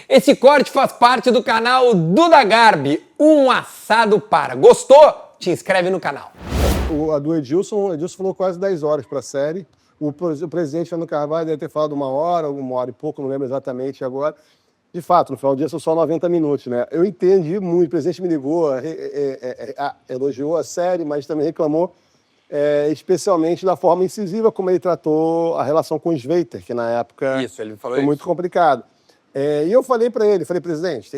Esse corte faz parte do canal Duda Garbi, um assado para. Gostou? Te inscreve no canal. A do Edilson falou quase 10 horas para a série. O presidente Fernando Carvalho deve ter falado uma hora e pouco, não lembro exatamente agora. De fato, no final do dia são só 90 minutos, né? Eu entendi muito, o presidente me ligou, elogiou a série, mas também reclamou, especialmente da forma incisiva como ele tratou a relação com o Sveiter, que na época Ele falou foi muito complicado. E eu falei para ele, presidente,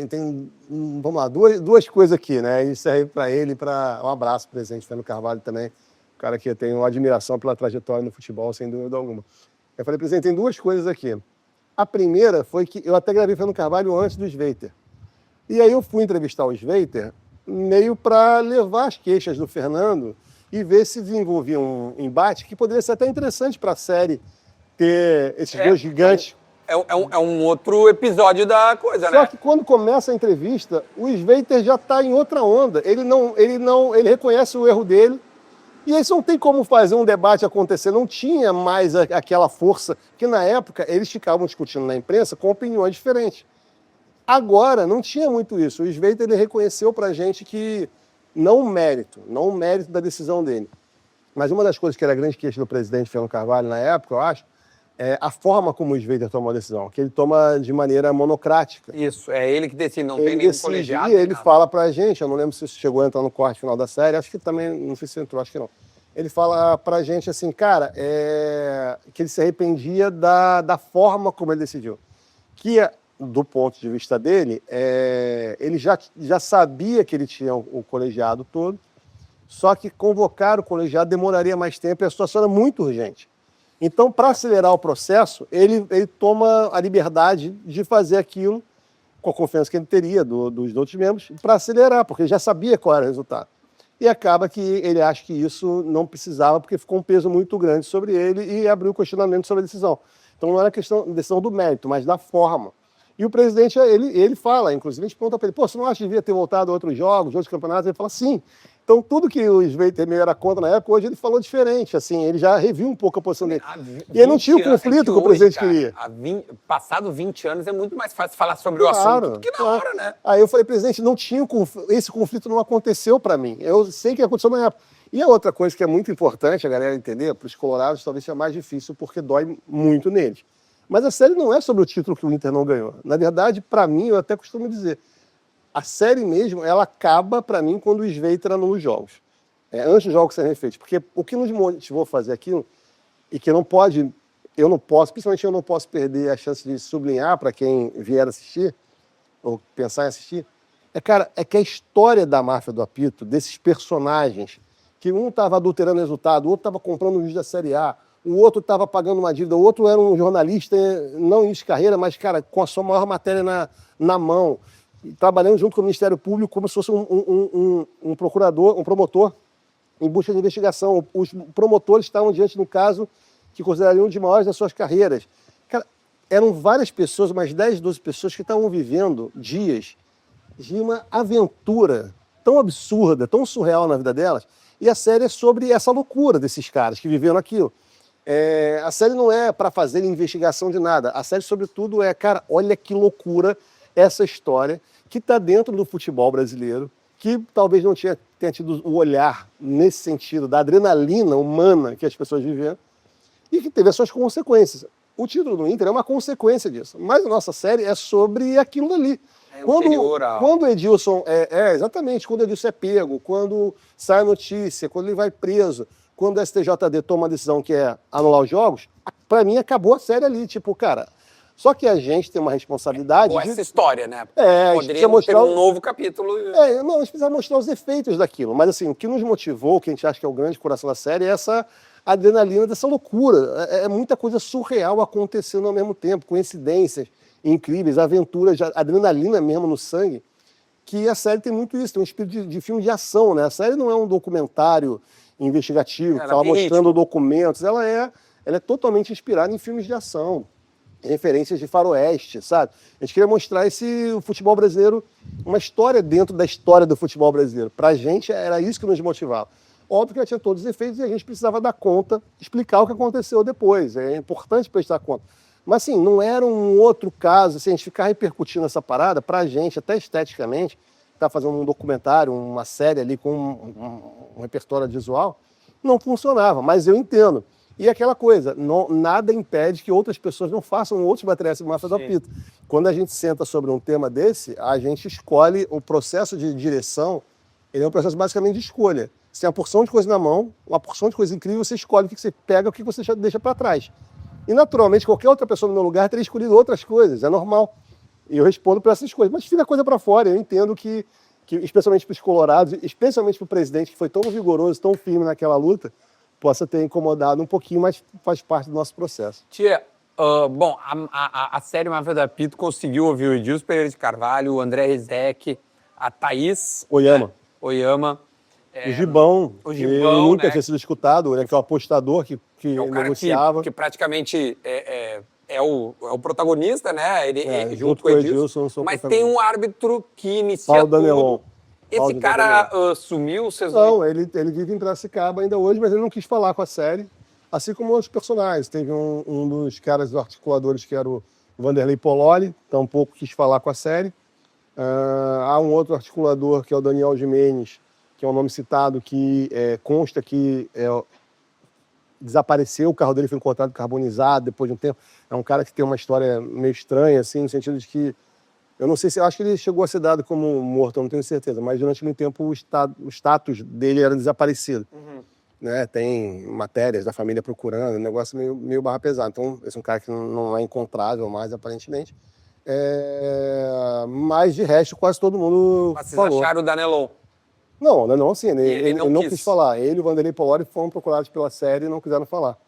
vamos lá, duas coisas aqui, né? Isso serve para ele, um abraço, presidente Fernando Carvalho também, um cara que eu tenho uma admiração pela trajetória no futebol, sem dúvida alguma. Eu falei, presidente, tem duas coisas aqui. A primeira foi que eu até gravei Fernando Carvalho antes do Sveiter. E aí eu fui entrevistar o Sveiter meio para levar as queixas do Fernando e ver se desenvolvia um embate que poderia ser até interessante para a série ter esses dois gigantes. É um outro episódio da coisa, né? Só que quando começa a entrevista, o Sveiter já está em outra onda. Ele reconhece o erro dele. E aí não tem como fazer um debate acontecer. Não tinha mais aquela força que na época eles ficavam discutindo na imprensa com opiniões diferentes. Agora não tinha muito isso. O Sveiter ele reconheceu para a gente que não o mérito da decisão dele. Mas uma das coisas que era a grande queixa do presidente Fernando Carvalho na época, eu acho, é a forma como o Sveiter tomou a decisão, que ele toma de maneira monocrática. Isso, é ele que decide, não tem nenhum colegiado. E ele fala pra gente, eu não lembro se isso chegou a entrar no corte final da série, acho que também, não sei se entrou, acho que não. Ele fala pra gente assim, cara, que ele se arrependia da forma como ele decidiu. Que, do ponto de vista dele, ele já sabia que ele tinha o colegiado todo, só que convocar o colegiado demoraria mais tempo e a situação era muito urgente. Então, para acelerar o processo, ele toma a liberdade de fazer aquilo com a confiança que ele teria dos outros membros para acelerar, porque ele já sabia qual era o resultado. E acaba que ele acha que isso não precisava, porque ficou um peso muito grande sobre ele e abriu questionamento sobre a decisão. Então, não era decisão do mérito, mas da forma. E o presidente, ele fala, inclusive, a gente pergunta para ele, você não acha que devia ter voltado a outros jogos, outros campeonatos? Ele fala, sim. Então, tudo que o Sveiter era contra na época, hoje ele falou diferente, assim, ele já reviu um pouco a posição dele. E ele não tinha o conflito que o presidente queria. Passado 20 anos é muito mais fácil falar sobre o assunto do que na hora, né? Aí eu falei, presidente, esse conflito não aconteceu para mim. Eu sei que aconteceu na época. E a outra coisa que é muito importante a galera entender, para os colorados talvez seja mais difícil, porque dói muito neles. Mas a série não é sobre o título que o Inter não ganhou. Na verdade, para mim, eu até costumo dizer, a série mesmo, ela acaba, para mim, quando o Sveiter anula os jogos. Antes dos jogos serem feitos. Porque o que nos motivou a fazer aquilo, e que principalmente eu não posso perder a chance de sublinhar para quem vier assistir, ou pensar em assistir, é que a história da máfia do apito, desses personagens, que um estava adulterando o resultado, o outro estava comprando um vídeo da Série A, o outro estava pagando uma dívida, o outro era um jornalista, não em carreira, mas, cara, com a sua maior matéria na mão, trabalhando junto com o Ministério Público como se fosse um promotor em busca de investigação. Os promotores estavam diante de um caso que considerariam um de maiores das suas carreiras. Cara, eram várias pessoas, umas 10, 12 pessoas que estavam vivendo dias de uma aventura tão absurda, tão surreal na vida delas, e a série é sobre essa loucura desses caras que viveram aquilo. A série não é para fazer investigação de nada, a série, sobretudo, cara, olha que loucura essa história que está dentro do futebol brasileiro, que talvez não tenha tido o olhar nesse sentido da adrenalina humana que as pessoas viveram e que teve as suas consequências. O título do Inter é uma consequência disso, mas a nossa série é sobre aquilo ali. Quando o Edilson exatamente, quando o Edilson é pego, quando sai a notícia, quando ele vai preso, quando o STJD toma a decisão que é anular os jogos, para mim acabou a série ali, tipo, cara. Só que a gente tem uma responsabilidade. Essa história, né? Poderia mostrar um novo capítulo. A gente precisa mostrar os efeitos daquilo. Mas assim, o que nos motivou, o que a gente acha que é o grande coração da série, é essa adrenalina dessa loucura. É muita coisa surreal acontecendo ao mesmo tempo, coincidências incríveis, aventuras, adrenalina mesmo no sangue, que a série tem muito isso, tem um espírito de filme de ação, né? A série não é um documentário investigativo, que está mostrando documentos, ela é totalmente inspirada em filmes de ação. Referências de faroeste, sabe? A gente queria mostrar o futebol brasileiro, uma história dentro da história do futebol brasileiro. Pra gente era isso que nos motivava. Óbvio que ela tinha todos os efeitos e a gente precisava dar conta, explicar o que aconteceu depois. É importante prestar conta. Mas, assim, não era um outro caso, assim, a gente ficar repercutindo essa parada, pra gente, até esteticamente, tá fazendo um documentário, uma série ali com um repertório visual, não funcionava, mas eu entendo. E aquela coisa, nada impede que outras pessoas não façam outros materiais de Máfia do Apito. Quando a gente senta sobre um tema desse, a gente escolhe, o processo de direção, ele é um processo basicamente de escolha. Você tem uma porção de coisa na mão, uma porção de coisa incrível, você escolhe o que você pega, o que você deixa para trás. E, naturalmente, qualquer outra pessoa no meu lugar teria escolhido outras coisas, é normal. E eu respondo por essas coisas. Mas fica coisa para fora, eu entendo que especialmente para os colorados, especialmente para o presidente, que foi tão vigoroso, tão firme naquela luta, possa ter incomodado um pouquinho, mas faz parte do nosso processo. Tia, bom, a série Máfia do Apito conseguiu ouvir o Edilson Pereira de Carvalho, o André Rizek, a Thaís Oyama. Oyama. O Gibão, Gibão, ele nunca né? tinha sido escutado, né, que é o apostador que É o cara negociava. que praticamente é o protagonista, né? Ele, junto com o Edilson, sou o mas tem protagonista. um árbitro que inicia Paulo Danelon. tudo. Esse Paulo cara sumiu, vocês Não, ele vive em Piracicaba ainda hoje, mas ele não quis falar com a série, assim como outros personagens. Teve um dos caras dos articuladores, que era o Vanderlei Pololi, tampouco quis falar com a série. Há um outro articulador, que é o Daniel Gimenez, que é um nome citado, que consta que desapareceu, o carro dele foi encontrado carbonizado depois de um tempo. É um cara que tem uma história meio estranha, assim, no sentido de que eu não sei se... Eu acho que ele chegou a ser dado como morto, eu não tenho certeza. Mas durante muito tempo o status dele era desaparecido. Né? Tem matérias da família procurando, um negócio meio barra pesada. Então, esse é um cara que não é encontrável mais, aparentemente. Mas, de resto, quase todo mundo Mas vocês falou. acharam o Danelon? Não, assim, ele não não quis. quis falar. Ele e o Vanderlei Polori foram procurados pela série e não quiseram falar.